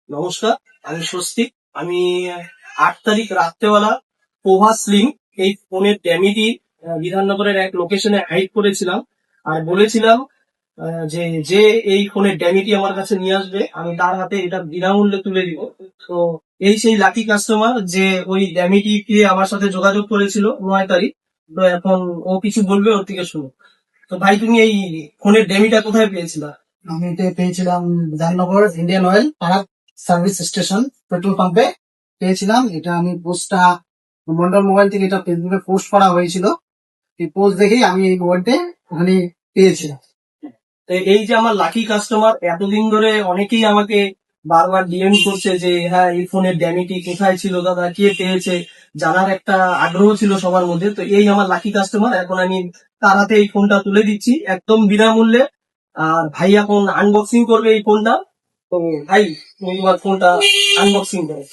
নমস্কার, আমি স্বস্তিক। আমি 8 তারিখ রাত্রেবেলা প্রভাস লিঙ্ক এই ফোনের ড্যামিটি বিধাননগরের এক লোকেশনে হাইড করেছিলাম আর বলেছিলাম যে যে এই ফোনের ড্যামিটি আমার কাছে নিয়ে আসবে আমি তার হাতে এটা বিনামূল্যে তুলে দিব। তো এই সেই লাকি কাস্টমার যে ওই ড্যামিটি দিয়ে আমার সাথে যোগাযোগ করেছিল 9 তারিখ। তো এখন ও কিছু বলবে, ওর থেকে শুনো। তো ভাই, তুমি এই ফোনের ড্যামিটা কোথায় পেয়েছিলা? আমি এটা পেয়েছিলাম বিধাননগর ইন্ডিয়ান অয়েল পাড়া সার্ভিস স্টেশন পেট্রোল পাম্পে পেয়েছিলাম। এটা আমি পোস্টটা মন্ডল মোবাইল থেকে এটা ফেসবুকে পোস্ট করা হয়েছিল। এই পোস্ট দেখেই আমি এই মোবাইলটা ওখানে পেয়েছিলাম। তো এই যে আমার লাকি কাস্টমার, এতদিন ধরে অনেকেই আমাকে বারবার ডিএম করছে যে হ্যাঁ, এই ফোনের ড্যামিটি কোথায় ছিল দাদা, কে পেয়েছে, জানার একটা আগ্রহ ছিল সবার মধ্যে। তো এই আমার লাকি কাস্টমার, এখন আমি তার হাতে এই ফোনটা তুলে দিচ্ছি একদম বিনামূল্যে। আর ভাই এখন আনবক্সিং করবে এই ফোনটা। তো ভাই, তুমি তোমার ফোনটা আনবক্সিং করো।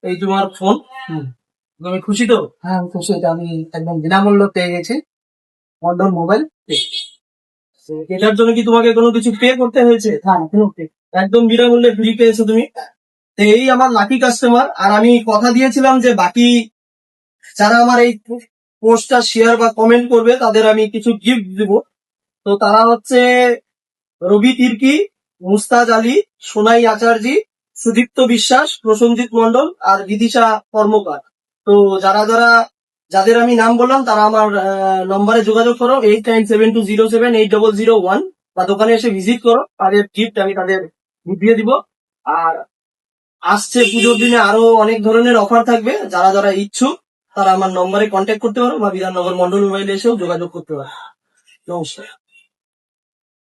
এই তোমার ফোন। তুমি খুশি তো? হ্যাঁ, আমি খুশি। এটা আমি একদম বিনামূল্য পেয়ে গেছি মন্ডল মোবাইল। এটার জন্য কি তোমাকে কোনো কিছু পে করতে হয়েছে? হ্যাঁ, কোনো একদম বিনামূল্যে ফ্রি পেয়েছো তুমি। তো এই আমার লাকি কাস্টমার। আর আমি কথা দিয়েছিলাম যে বাকি যারা আমার এই পোস্টটা শেয়ার বা কমেন্ট করবে তাদের আমি কিছু গিফট দিব। তো তারা হচ্ছে রবি তির্কি, মুস্তাজ আলী, সোনাই আচার্যি, সুদীপ্ত বিশ্বাস, প্রসঞ্জিৎ মন্ডল আর বিদিশা কর্মকার। তো যাদের আমি নাম বললাম তারা আমার নম্বরে যোগাযোগ করো 8972078001 বা দোকানে এসে ভিজিট করো। তাদের গিফট আমি তাদের দিয়ে দিব। আর আসছে পুজোর দিনে আরো অনেক ধরনের অফার থাকবে। যারা যারা ইচ্ছুক তারা আমার নম্বরে কন্ট্যাক্ট করতে পারো বা বিধাননগর মন্ডল মোবাইলে এসেও যোগাযোগ করতে পারো। নমস্কার।